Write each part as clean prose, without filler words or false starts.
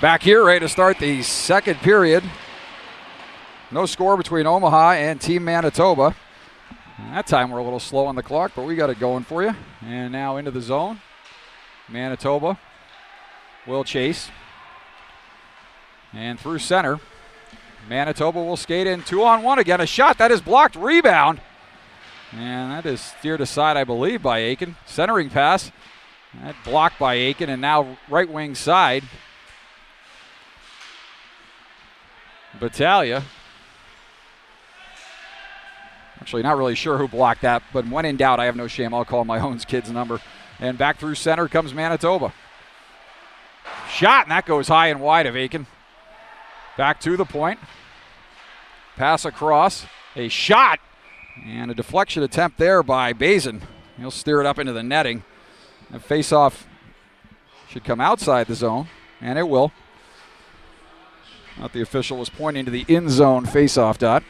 Back here, ready to start the second period. No score between Omaha and Team Manitoba. That time we're a little slow on the clock, but we got it going for you. And now into the zone. Manitoba will chase. And through center. Manitoba will skate in 2-on-1 again. A shot that is blocked. Rebound. And that is steered aside, I believe, by Aiken. Centering pass. That blocked by Aiken, and now right wing side. Battaglia. Actually, not really sure who blocked that, but when in doubt, I have no shame. I'll call my own kid's number. And back through center comes Manitoba. Shot, and that goes high and wide of Aiken. Back to the point. Pass across. A shot. And a deflection attempt there by Bazin. He'll steer it up into the netting. The face-off should come outside the zone, and it will. Not the official was pointing to the in-zone face-off dot.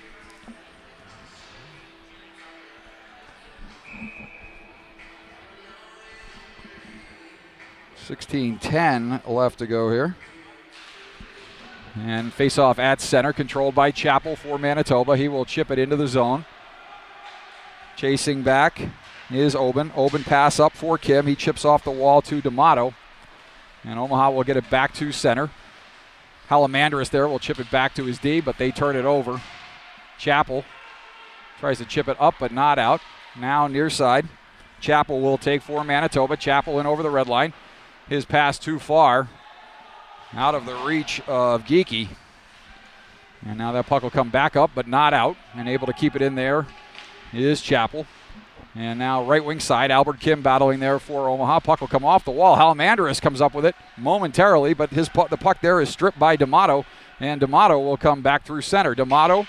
.16:10 left to go here. And face-off at center, controlled by Chappell for Manitoba. He will chip it into the zone. Chasing back is Oben. Oben pass up for Kim. He chips off the wall to D'Amato. And Omaha will get it back to center. Halamandris there will chip it back to his D, but they turn it over. Chappell tries to chip it up, but not out. Now near side. Chappell will take for Manitoba. Chappell in over the red line. His pass too far. Out of the reach of Geekie. And now that puck will come back up, but not out. And able to keep it in there is Chappell. And now right wing side, Albert Kim battling there for Omaha. Puck will come off the wall. Halamandris comes up with it momentarily, but the puck there is stripped by D'Amato, and D'Amato will come back through center. D'Amato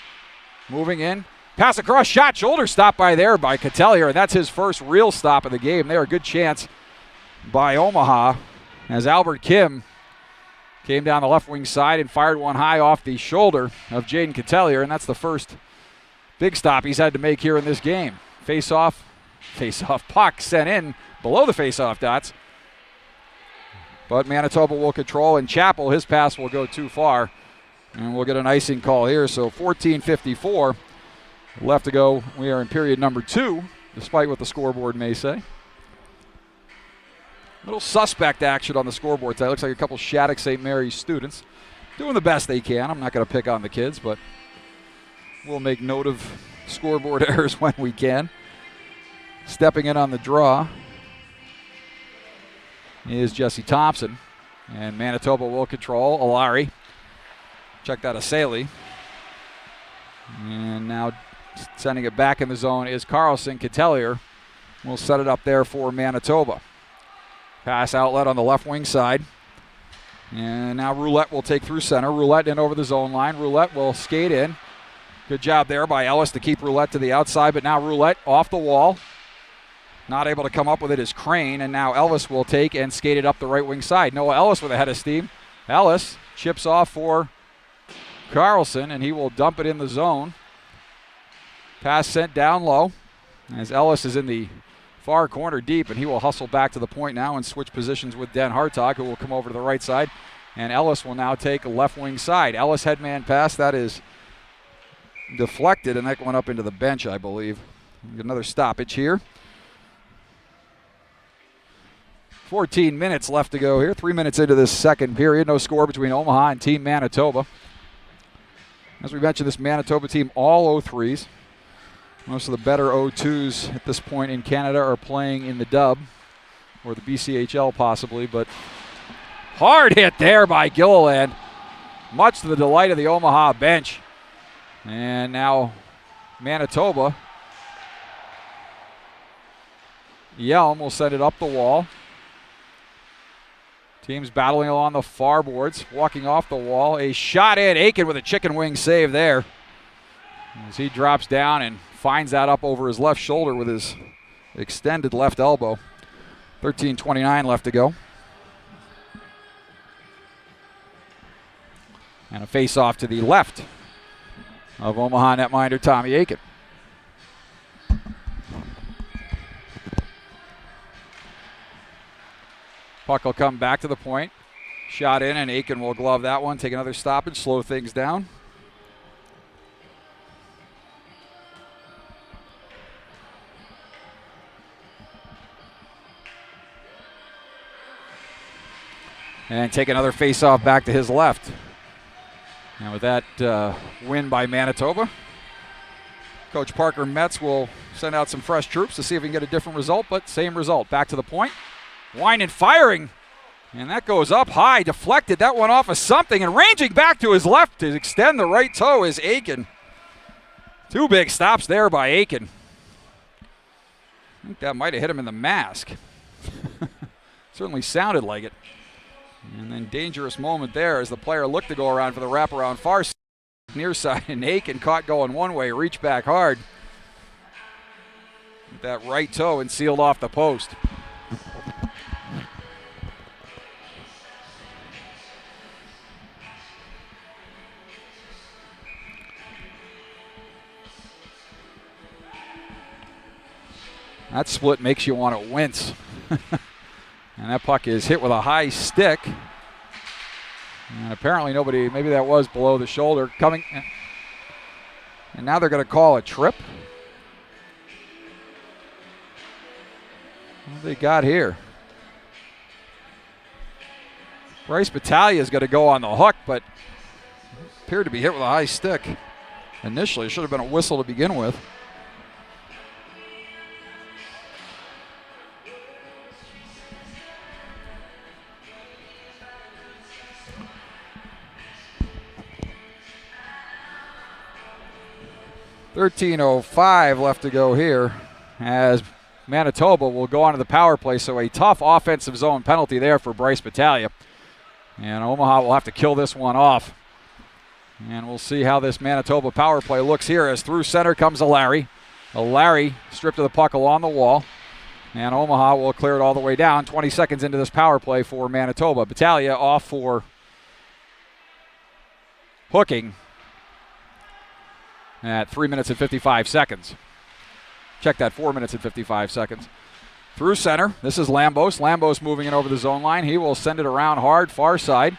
moving in. Pass across, shot, shoulder stop by Catelier, and that's his first real stop of the game. There, a good chance by Omaha as Albert Kim came down the left wing side and fired one high off the shoulder of Jaden Catelier, and that's the first big stop he's had to make here in this game. Face-off puck sent in below the face-off dots. But Manitoba will control, and Chappell, his pass will go too far. And we'll get an icing call here. So 14:54 left to go. We are in period number 2, despite what the scoreboard may say. Little suspect action on the scoreboard tonight. Looks like a couple Shattuck St. Mary's students doing the best they can. I'm not going to pick on the kids, but we'll make note of scoreboard errors when we can. Stepping in on the draw is Jesse Thompson. And Manitoba will control. Alari. Check that, Asali. And now sending it back in the zone is Carlson. Catelier will set it up there for Manitoba. Pass outlet on the left wing side. And now Roulette will take through center. Roulette in over the zone line. Roulette will skate in. Good job there by Ellis to keep Roulette to the outside, but now Roulette off the wall. Not able to come up with it is Crane, and now Ellis will take and skate it up the right wing side. Noah Ellis with a head of steam. Ellis chips off for Carlson, and he will dump it in the zone. Pass sent down low as Ellis is in the far corner deep, and he will hustle back to the point now and switch positions with Dan Hartog, who will come over to the right side. And Ellis will now take a left wing side. Ellis headman pass, that is deflected, and that went up into the bench, I believe. Another stoppage here. 14 minutes left to go here. 3 minutes into this second period. No score between Omaha and Team Manitoba. As we mentioned, this Manitoba team all 0-3s. Most of the better 0-2s at this point in Canada are playing in the dub, or the BCHL possibly, but hard hit there by Gilliland, much to the delight of the Omaha bench. And now Manitoba Yelm will send it up the wall. Teams battling along the far boards, walking off the wall. A shot in. Aiken with a chicken wing save there, as he drops down and finds that up over his left shoulder with his extended left elbow. 13:29 left to go. And a face-off to the left of Omaha netminder Tommy Aiken. Puck will come back to the point. Shot in, and Aiken will glove that one, take another stoppage, slow things down. And take another face-off back to his left. And with that win by Manitoba, Coach Parker Metz will send out some fresh troops to see if he can get a different result, but same result. Back to the point. Wine and firing. And that goes up high, deflected. That one off of something, and ranging back to his left to extend the right toe is Aiken. Two big stops there by Aiken. I think that might have hit him in the mask. Certainly sounded like it. And then dangerous moment there as the player looked to go around for the wraparound far side, near side, and Aiken caught going one way, reached back hard with that right toe and sealed off the post. That split makes you want to wince. And that puck is hit with a high stick. And apparently nobody, maybe that was below the shoulder coming. And now they're going to call a trip. What have they got here? Bryce Battaglia is going to go on the hook, but appeared to be hit with a high stick. Initially, it should have been a whistle to begin with. .13:05 left to go here as Manitoba will go onto the power play, so a tough offensive zone penalty there for Bryce Battaglia. And Omaha will have to kill this one off. And we'll see how this Manitoba power play looks here as through center comes Larry. Larry stripped of the puck along the wall. And Omaha will clear it all the way down. 20 seconds into this power play for Manitoba. Battaglia off for hooking at 3 minutes and 55 seconds. Check that, 4 minutes and 55 seconds. Through center, this is Lambos. Lambos moving in over the zone line. He will send it around hard, far side.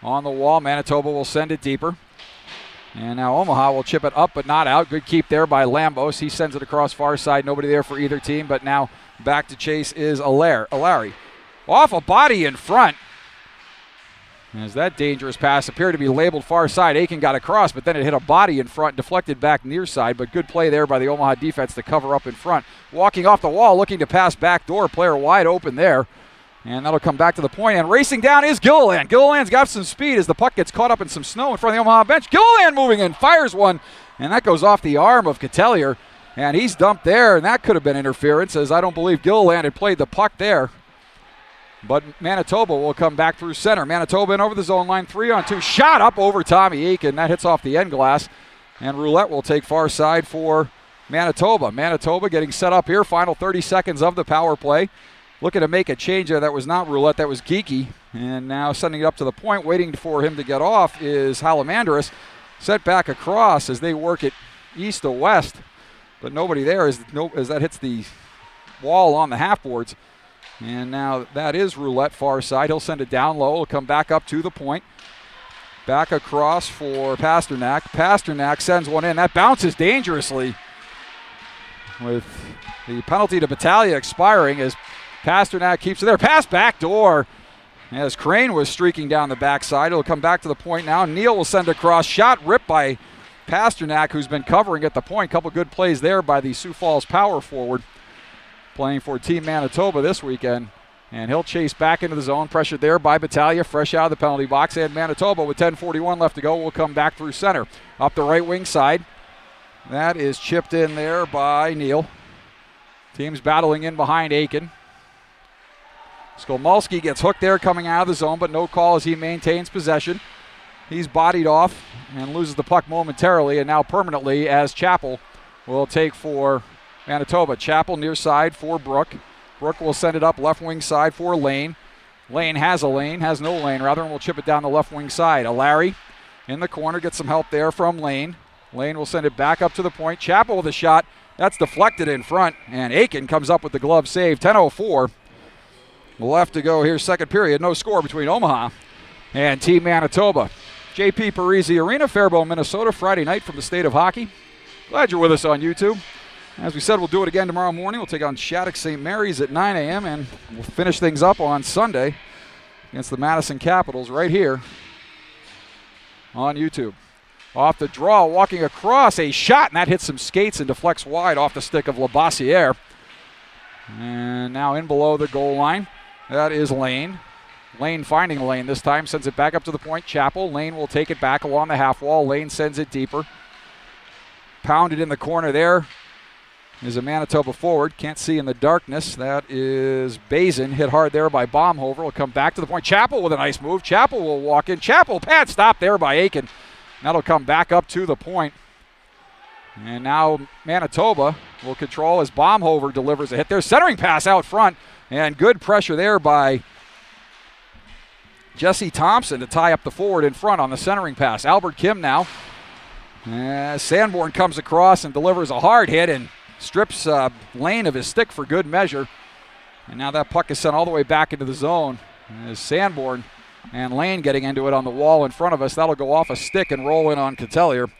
On the wall, Manitoba will send it deeper. And now Omaha will chip it up but not out. Good keep there by Lambos. He sends it across far side. Nobody there for either team, but now back to chase is Larry. Off a body in front. As that dangerous pass appeared to be labeled far side. Aiken got across, but then it hit a body in front, deflected back near side, but good play there by the Omaha defense to cover up in front. Walking off the wall, looking to pass back door, player wide open there. And that'll come back to the point, and racing down is Gilliland. Gilliland's got some speed as the puck gets caught up in some snow in front of the Omaha bench. Gilliland moving in, fires one, and that goes off the arm of Catelier, and he's dumped there, and that could have been interference, as I don't believe Gilliland had played the puck there. But Manitoba will come back through center. Manitoba in over the zone line, 3-on-2. Shot up over Tommy Aiken. That hits off the end glass. And Roulette will take far side for Manitoba. Manitoba getting set up here. Final 30 seconds of the power play. Looking to make a change there. That was not Roulette. That was Geeky. And now sending it up to the point, waiting for him to get off, is Halamandris. Set back across as they work it east to west. But nobody there as that hits the wall on the half boards. And now that is Roulette far side. He'll send it down low. He'll come back up to the point. Back across for Pasternak. Pasternak sends one in. That bounces dangerously with the penalty to Battaglia expiring as Pasternak keeps it there. Pass back door as Crane was streaking down the backside. It'll come back to the point now. Neal will send across. Shot ripped by Pasternak, who's been covering at the point. Couple good plays there by the Sioux Falls power forward, playing for Team Manitoba this weekend. And he'll chase back into the zone. Pressured there by Battaglia, fresh out of the penalty box. And Manitoba with 10:41 left to go will come back through center. Up the right wing side. That is chipped in there by Neal. Teams battling in behind Aiken. Skolmalski gets hooked there coming out of the zone, but no call as he maintains possession. He's bodied off and loses the puck momentarily and now permanently as Chappell will take for Manitoba. Chappell near side for Brook. Brook will send it up left wing side for Lane. Lane has no lane, and will chip it down the left wing side. Larry in the corner gets some help there from Lane. Lane will send it back up to the point. Chappell with a shot. That's deflected in front, and Aiken comes up with the glove save. 10:04 left to go here, second period. No score between Omaha and Team Manitoba. JP Parisi Arena, Faribault, Minnesota, Friday night from the state of hockey. Glad you're with us on YouTube. As we said, we'll do it again tomorrow morning. We'll take on Shattuck St. Mary's at 9 a.m., and we'll finish things up on Sunday against the Madison Capitals right here on YouTube. Off the draw, walking across, a shot, and that hits some skates and deflects wide off the stick of Labossiere. And now in below the goal line, that is Lane. Lane finding Lane this time, sends it back up to the point. Chappell, Lane will take it back along the half wall. Lane sends it deeper. Pounded in the corner there is a Manitoba forward. Can't see in the darkness. That is Bazin, hit hard there by Baumhover. Will come back to the point. Chappell with a nice move. Chappell will walk in. Chappell, pad stop there by Aiken. That'll come back up to the point. And now Manitoba will control as Baumhover delivers a hit there. Centering pass out front, and good pressure there by Jesse Thompson to tie up the forward in front on the centering pass. Albert Kim now. Sanborn comes across and delivers a hard hit and strips Lane of his stick for good measure. And now that puck is sent all the way back into the zone. As Sanborn and Lane getting into it on the wall in front of us. That'll go off a stick and roll in on Catelier.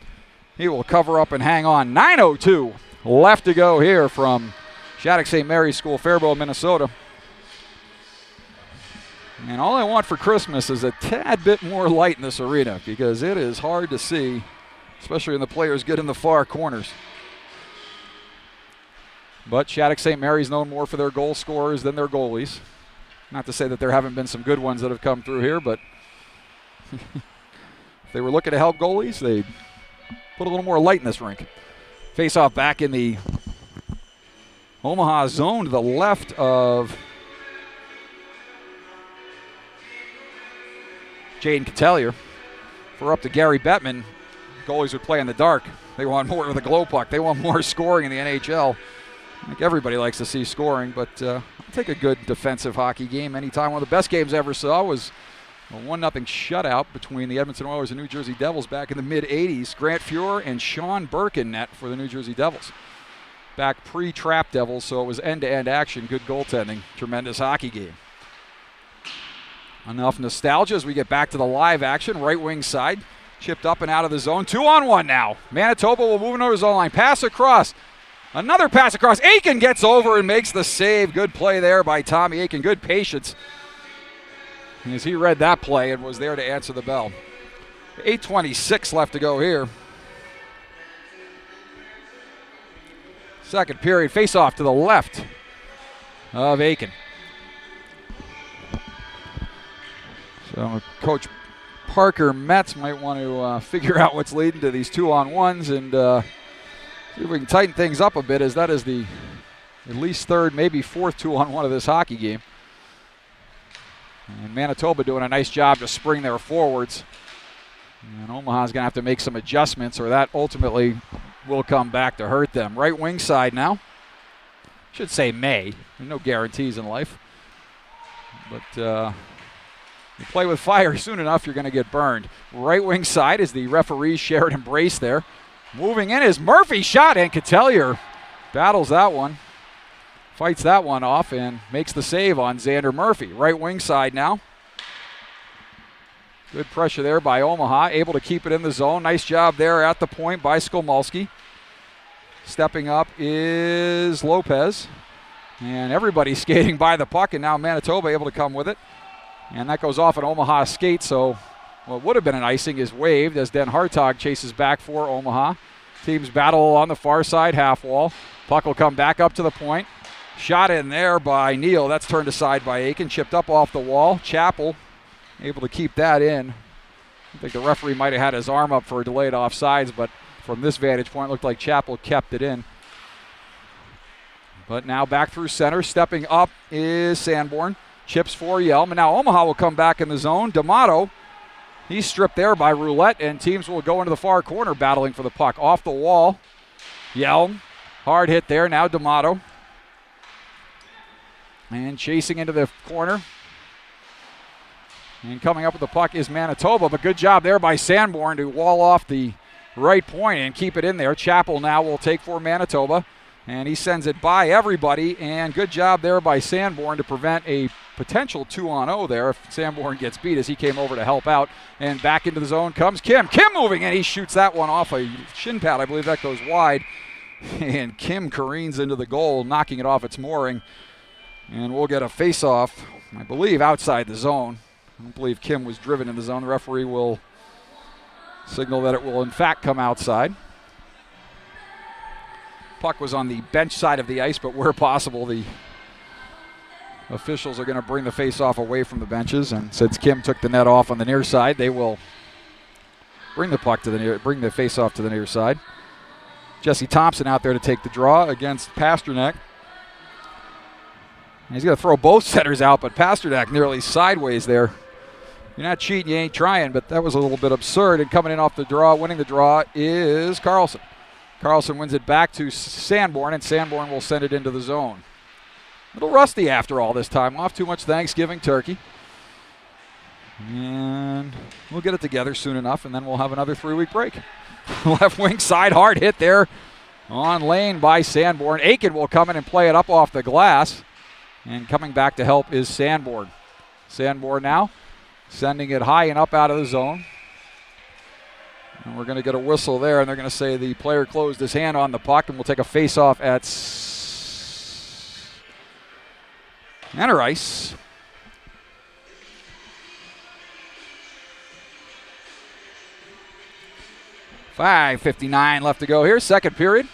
He will cover up and hang on. 9:02 left to go here from Shattuck St. Mary's School, Faribault, Minnesota. And all I want for Christmas is a tad bit more light in this arena because it is hard to see, especially when the players get in the far corners. But Shattuck St. Mary's known more for their goal scorers than their goalies. Not to say that there haven't been some good ones that have come through here, but if they were looking to help goalies, they'd put a little more light in this rink. Face-off back in the Omaha zone to the left of Jaden Catelier. For up to Gary Bettman, goalies would play in the dark. They want more with a glow puck. They want more scoring in the NHL. I think everybody likes to see scoring, but I'll take a good defensive hockey game anytime. One of the best games I ever saw was a 1-0 shutout between the Edmonton Oilers and New Jersey Devils back in the mid-'80s. Grant Fuhrer and Sean Burke in net for the New Jersey Devils. Back pre-Trap Devils, so it was end-to-end action, good goaltending, tremendous hockey game. Enough nostalgia as we get back to the live action. Right wing side, chipped up and out of the zone. 2-on-1 now. Manitoba will move into the zone line. Pass across. Another pass across. Aiken gets over and makes the save. Good play there by Tommy Aiken. Good patience as he read that play and was there to answer the bell. 8:26 left to go here. Second period. Face-off to the left of Aiken. So Coach Parker Metz might want to figure out what's leading to these 2-on-1s and see if we can tighten things up a bit, as that is the at least third, maybe fourth 2-on-1 of this hockey game. And Manitoba doing a nice job to spring their forwards. And Omaha's going to have to make some adjustments, or that ultimately will come back to hurt them. Right wing side now. Should say may. There's no guarantees in life. But you play with fire soon enough, you're going to get burned. Right wing side is the referee's shared embrace there. Moving in is Murphy, shot, and Catelier battles that one. Fights that one off and makes the save on Xander Murphy. Right wing side now. Good pressure there by Omaha, able to keep it in the zone. Nice job there at the point by Skolmalski. Stepping up is Lopez. And everybody skating by the puck, and now Manitoba able to come with it. And that goes off an Omaha skate, so what would have been an icing is waived as Den Hartog chases back for Omaha. Teams battle on the far side half wall. Puck will come back up to the point. Shot in there by Neal. That's turned aside by Aiken. Chipped up off the wall. Chappell able to keep that in. I think the referee might have had his arm up for a delayed offsides, but from this vantage point, it looked like Chappell kept it in. But now back through center. Stepping up is Sanborn. Chips for Yelm. And now Omaha will come back in the zone. D'Amato, he's stripped there by Roulette, and teams will go into the far corner battling for the puck. Off the wall. Yelm. Hard hit there. Now D'Amato. And chasing into the corner. And coming up with the puck is Manitoba, but good job there by Sanborn to wall off the right point and keep it in there. Chappell now will take for Manitoba, and he sends it by everybody, and good job there by Sanborn to prevent a potential 2-on-0 there if Sanborn gets beat as he came over to help out. And back into the zone comes Kim. Kim moving, and he shoots that one off a shin pad. I believe that goes wide, and Kim careens into the goal, knocking it off its mooring. And we'll get a face-off, I believe, outside the zone. I don't believe Kim was driven in the zone. The referee will signal that it will, in fact, come outside. Puck was on the bench side of the ice, but where possible, the officials are going to bring the face-off away from the benches. And since Kim took the net off on the near side, they will bring the puck to the near, bring the face-off to the near side. Jesse Thompson out there to take the draw against Pasternak. He's going to throw both setters out, but Pasternak nearly sideways there. You're not cheating, you ain't trying, but that was a little bit absurd. And coming in off the draw, winning the draw is Carlson. Carlson wins it back to Sanborn, and Sanborn will send it into the zone. A little rusty after all this time off. Too much Thanksgiving turkey. And we'll get it together soon enough, and then we'll have another 3-week break. Left wing side, hard hit there on lane by Sanborn. Aiken will come in and play it up off the glass. And coming back to help is Sanborn. Sanborn now sending it high and up out of the zone. And we're going to get a whistle there, and they're going to say the player closed his hand on the puck, and we'll take a face-off at center ice. .5:59 left to go here, second period.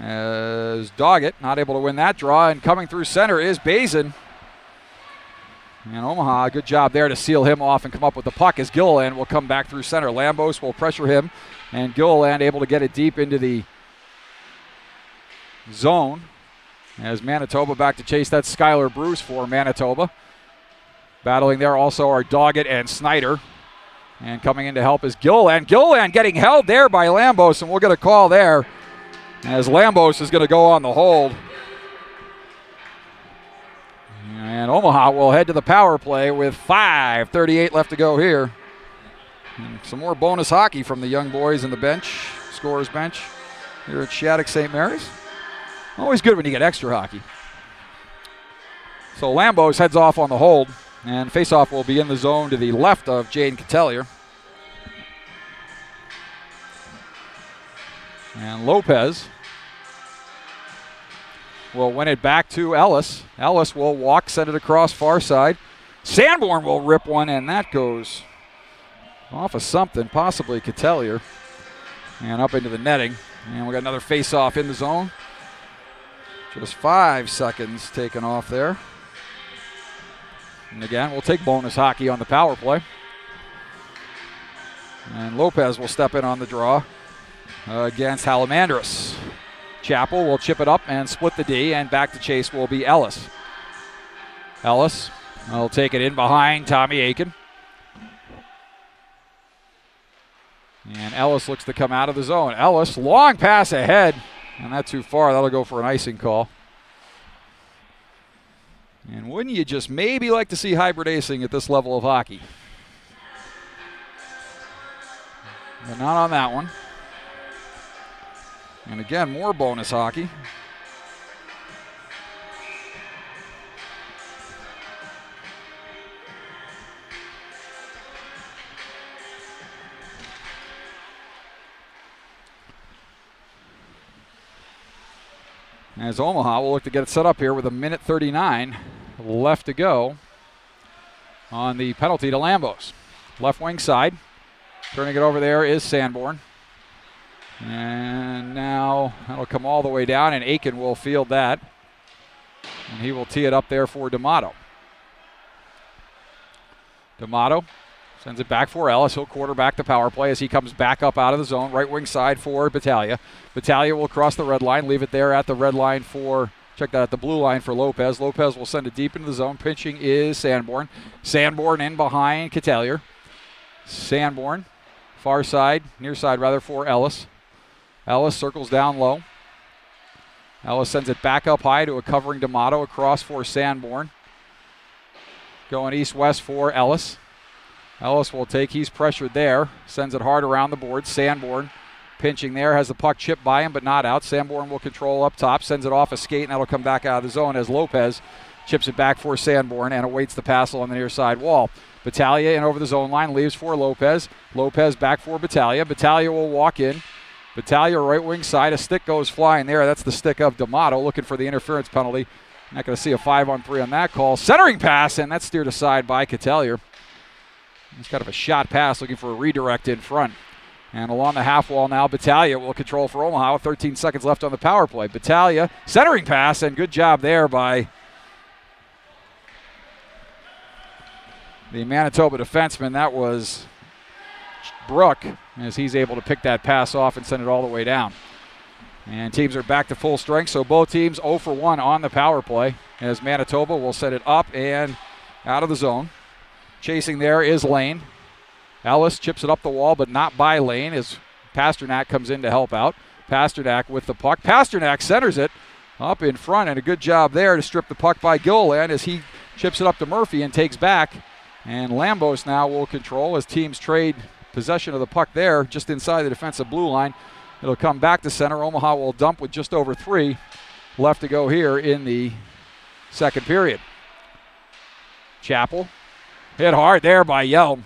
As Doggett not able to win that draw, and coming through center is Bazin. And Omaha, good job there to seal him off and come up with the puck as Gilliland will come back through center. Lambos will pressure him, and Gilliland able to get it deep into the zone. As Manitoba back to chase, that's Skylar Bruce for Manitoba. Battling there also are Doggett and Snyder. And coming in to help is Gilliland. Gilliland getting held there by Lambos, and we'll get a call there as Lambos is going to go on the hold. And Omaha will head to the power play with 5:38 left to go here. And some more bonus hockey from the young boys in the bench, scorers bench here at Shattuck St. Mary's. Always good when you get extra hockey. So Lambos heads off on the hold, and faceoff will be in the zone to the left of Jaden Catelier. And Lopez will win it back to Ellis. Ellis will walk, send it across far side. Sanborn will rip one, and that goes off of something, possibly Catelier, and up into the netting. And we got another face-off in the zone. Just 5 seconds taken off there. And again, we'll take bonus hockey on the power play. And Lopez will step in on the draw against Halamandris. Chappell will chip it up and split the D, and back to chase will be Ellis. Ellis will take it in behind Tommy Aiken. And Ellis looks to come out of the zone. Ellis, long pass ahead, and not too far. That'll go for an icing call. And wouldn't you just maybe like to see hybrid acing at this level of hockey? But not on that one. And again, more bonus hockey. As Omaha will look to get it set up here with 1:39 left to go on the penalty to Lambos. Left wing side. Turning it over there is Sanborn. And now that'll come all the way down, and Aiken will field that. And he will tee it up there for D'Amato. D'Amato Sends it back for Ellis. He'll quarterback the power play as he comes back up out of the zone. Right wing side for Battaglia. Battaglia will cross the red line, leave it there at the red line for, check that, at the blue line for Lopez. Lopez will send it deep into the zone. Pitching is Sanborn. Sanborn in behind Catalier. Sanborn, far side, near side rather, for Ellis. Ellis circles down low. Ellis sends it back up high to a covering D'Amato, across for Sanborn. Going east-west for Ellis. Ellis will take, he's pressured there, sends it hard around the board. Sanborn pinching there, has the puck chipped by him but not out. Sanborn will control up top, sends it off a skate, and that'll come back out of the zone as Lopez chips it back for Sanborn and awaits the pass along the near side wall. Battaglia in over the zone line, leaves for Lopez. Lopez back for Battaglia. Battaglia will walk in. Battaglia right wing side, a stick goes flying there. That's the stick of D'Amato, looking for the interference penalty. Not going to see a 5-on-3 on that call. Centering pass, and that's steered aside by Catalier. It's kind of a shot pass, looking for a redirect in front. And along the half wall now, Battaglia will control for Omaha with 13 seconds left on the power play. Battaglia, centering pass, and good job there by the Manitoba defenseman. That was Brook, as he's able to pick that pass off and send it all the way down. And teams are back to full strength, so both teams 0 for 1 on the power play, as Manitoba will set it up and out of the zone. Chasing there is Lane. Ellis chips it up the wall, but not by Lane, as Pasternak comes in to help out. Pasternak with the puck. Pasternak centers it up in front, and a good job there to strip the puck by Gilliland as he chips it up to Murphy and takes back. And Lambos now will control as teams trade possession of the puck there just inside the defensive blue line. It'll come back to center. Omaha will dump with just over 3 left to go here in the second period. Chappell hit hard there by Yelm,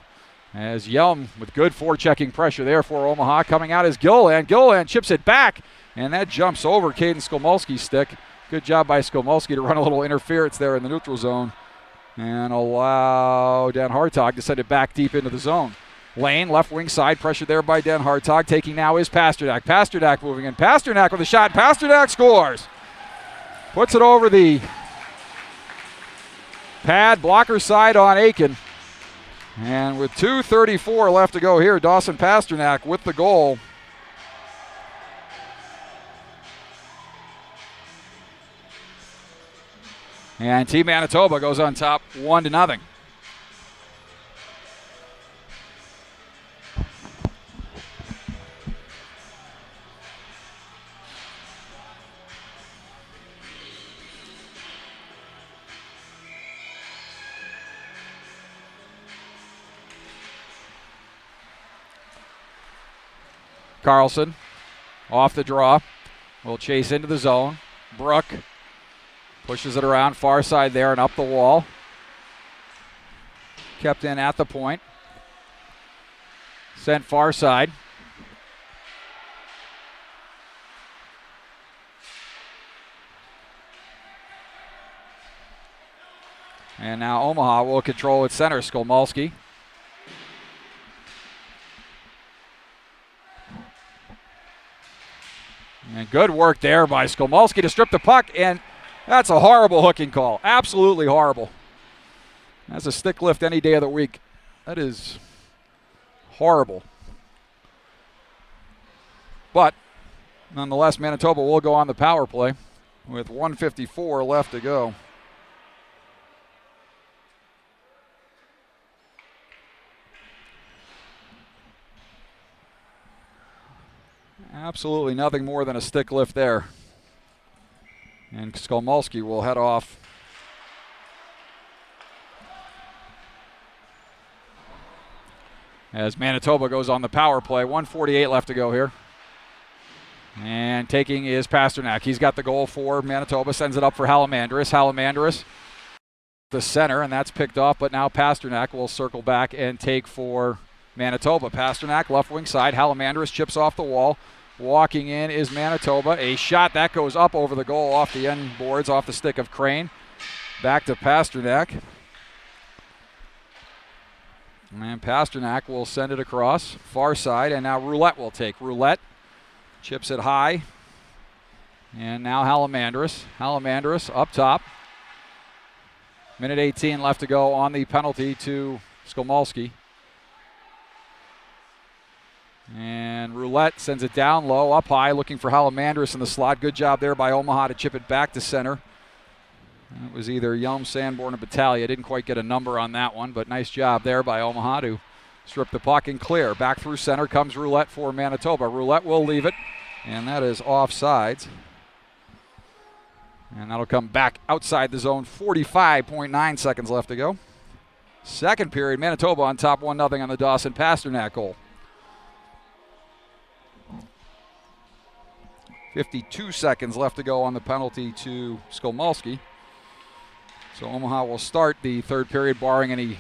as Yelm with good forechecking pressure there for Omaha. Coming out is Gilliland. Gilliland chips it back, and that jumps over Caden Skolmolski's stick. Good job by Skolmolski to run a little interference there in the neutral zone and allow Dan Hartog to send it back deep into the zone. Lane, left wing side, pressured there by Dan Hartog. Taking now is Pasternak. Pasternak moving in. Pasternak with a shot. Pasternak scores. Puts it over the pad, blocker side on Aiken. And with 2:34 left to go here, Dawson Pasternak with the goal. And Team Manitoba goes on top 1-0. Carlson off the draw, will chase into the zone. Brook pushes it around far side there and up the wall. Kept in at the point. Sent far side. And now Omaha will control its center. Skolmolski. And good work there by Skolmolski to strip the puck, and that's a horrible hooking call. Absolutely horrible. That's a stick lift any day of the week. That is horrible. But nonetheless, Manitoba will go on the power play with 1:54 left to go. Absolutely nothing more than a stick lift there. And Skolmolski will head off. As Manitoba goes on the power play. 1:48 left to go here. And taking is Pasternak. He's got the goal for Manitoba. Sends it up for Halamandris. Halamandris, the center, and that's picked off. But now Pasternak will circle back and take for Manitoba. Pasternak, left wing side. Halamandris chips off the wall. Walking in is Manitoba. A shot that goes up over the goal off the end boards, off the stick of Crane. Back to Pasternak. And Pasternak will send it across far side, and now Roulette will take. Roulette chips it high. And now Halamandris. Halamandris up top. Minute 18 left to go on the penalty to Skolmolski. And Roulette sends it down low, up high, looking for Halamandris in the slot. Good job there by Omaha to chip it back to center. It was either Yelm, Sanborn, or Battaglia. Didn't quite get a number on that one, but nice job there by Omaha to strip the puck and clear. Back through center comes Roulette for Manitoba. Roulette will leave it, and that is offsides. And that'll come back outside the zone. 45.9 seconds left to go. Second period, Manitoba on top 1-0 on the Dawson Pasternak goal. 52 seconds left to go on the penalty to Skolmolsky. So Omaha will start the third period, barring any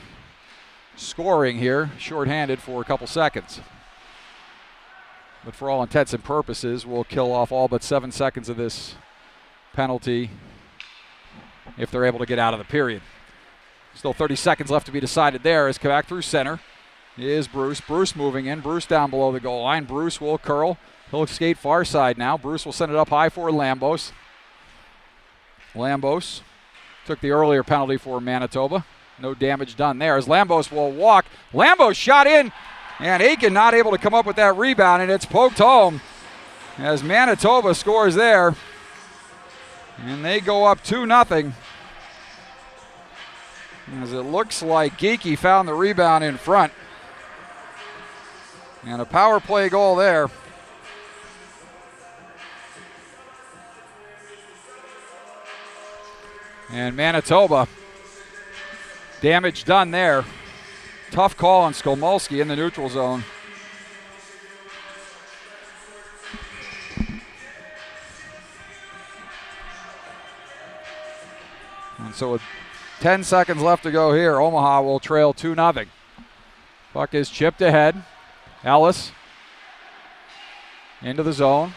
scoring here, shorthanded for a couple seconds. But for all intents and purposes, we'll kill off all but 7 seconds of this penalty if they're able to get out of the period. Still 30 seconds left to be decided there as back through center is Bruce. Bruce moving in. Bruce down below the goal line. Bruce will curl. He'll skate far side now. Bruce will send it up high for Lambos. Lambos took the earlier penalty for Manitoba. No damage done there as Lambos will walk. Lambos shot in, and Aiken not able to come up with that rebound, and it's poked home as Manitoba scores there. And they go up 2-0. As it looks like Geekie found the rebound in front. And a power play goal there. And Manitoba, damage done there. Tough call on Skolmolsky in the neutral zone. And so with 10 seconds left to go here, Omaha will trail 2-0. Puck is chipped ahead. Ellis into the zone.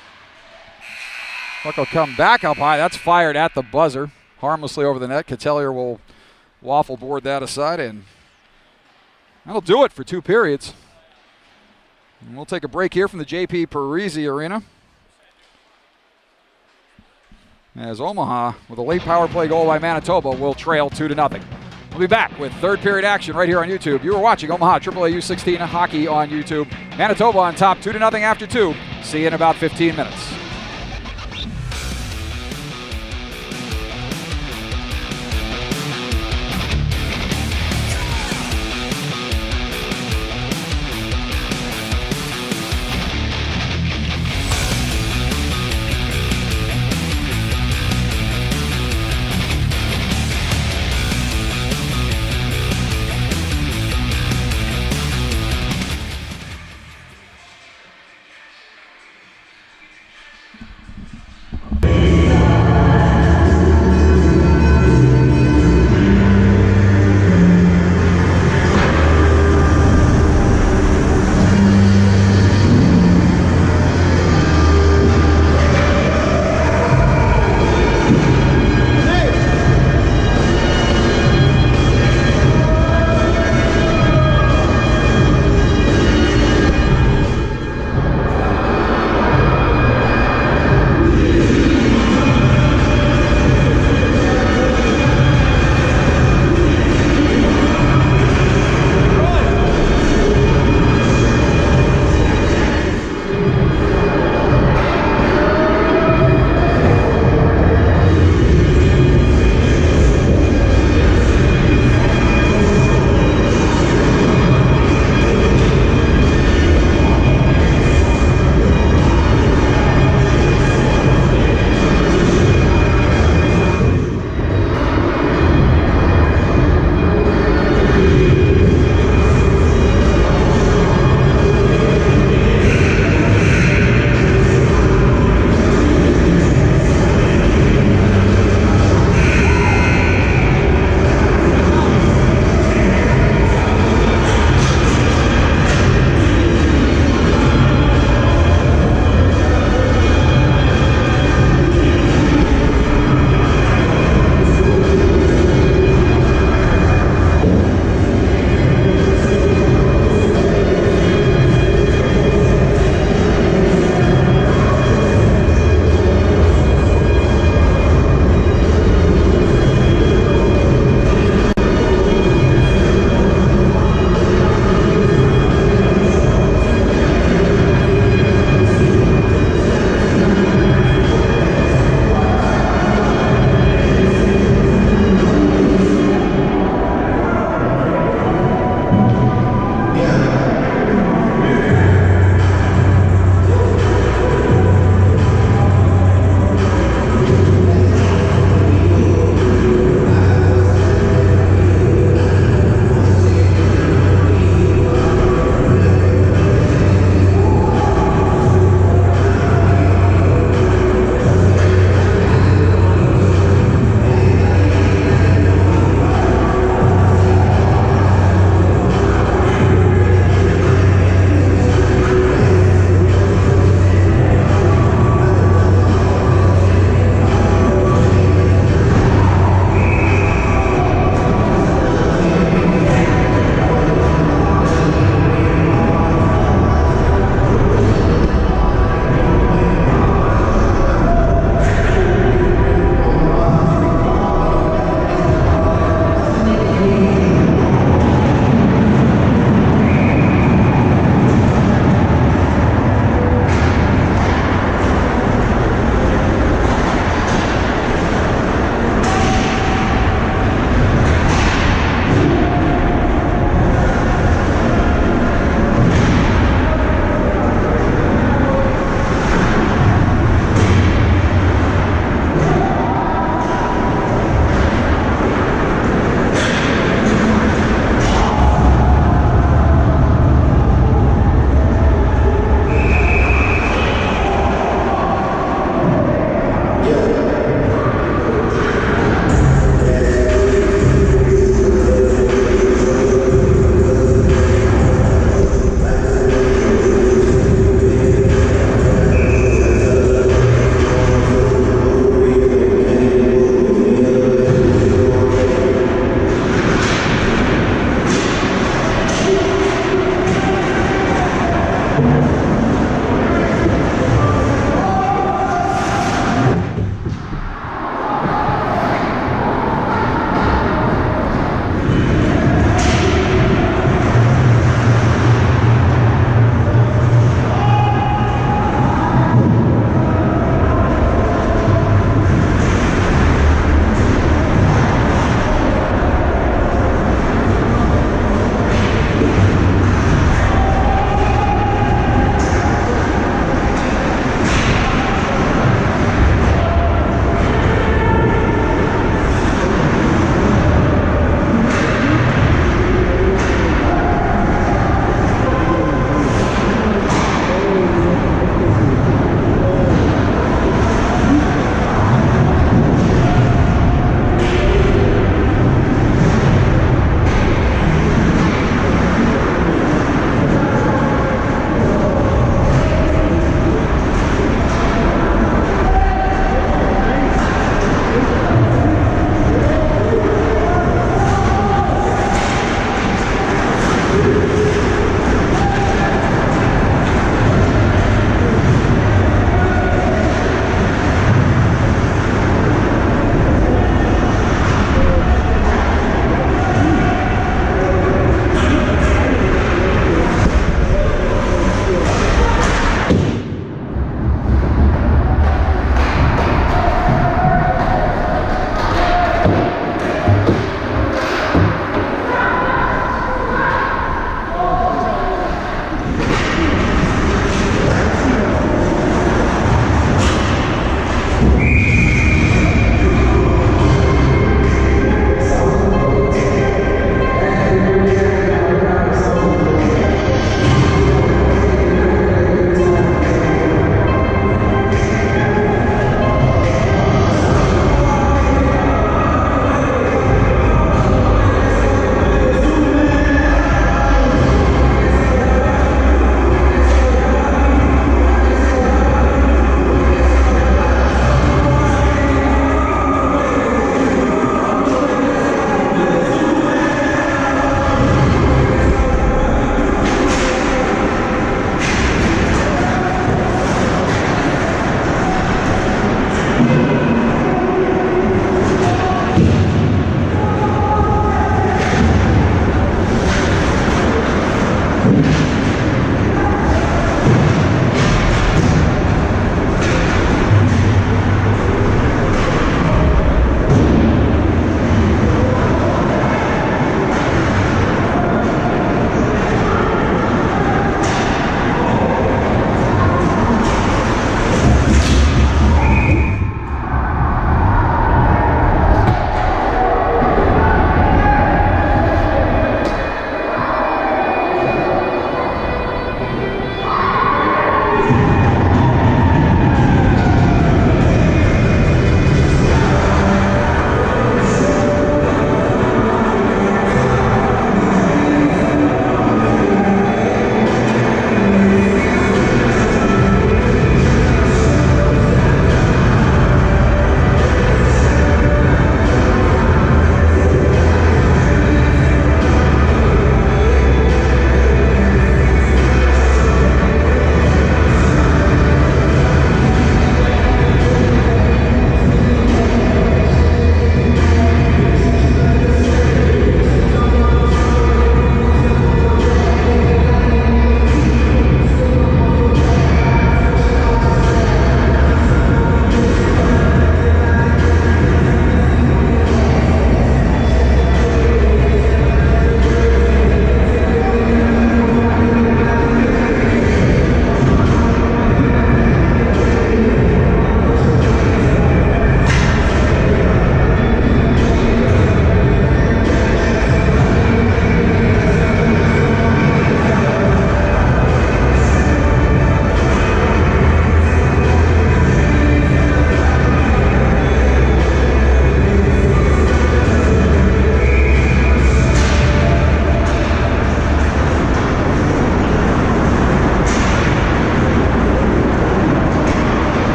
Puck will come back up high. That's fired at the buzzer. Harmlessly over the net. Catelier will waffle board that aside, and that'll do it for 2 periods. And we'll take a break here from the J.P. Parisi Arena, as Omaha, with a late power play goal by Manitoba, will trail 2-0. We'll be back with third period action right here on YouTube. You are watching Omaha AAA U16 hockey on YouTube. Manitoba on top 2-0 after 2. See you in about 15 minutes.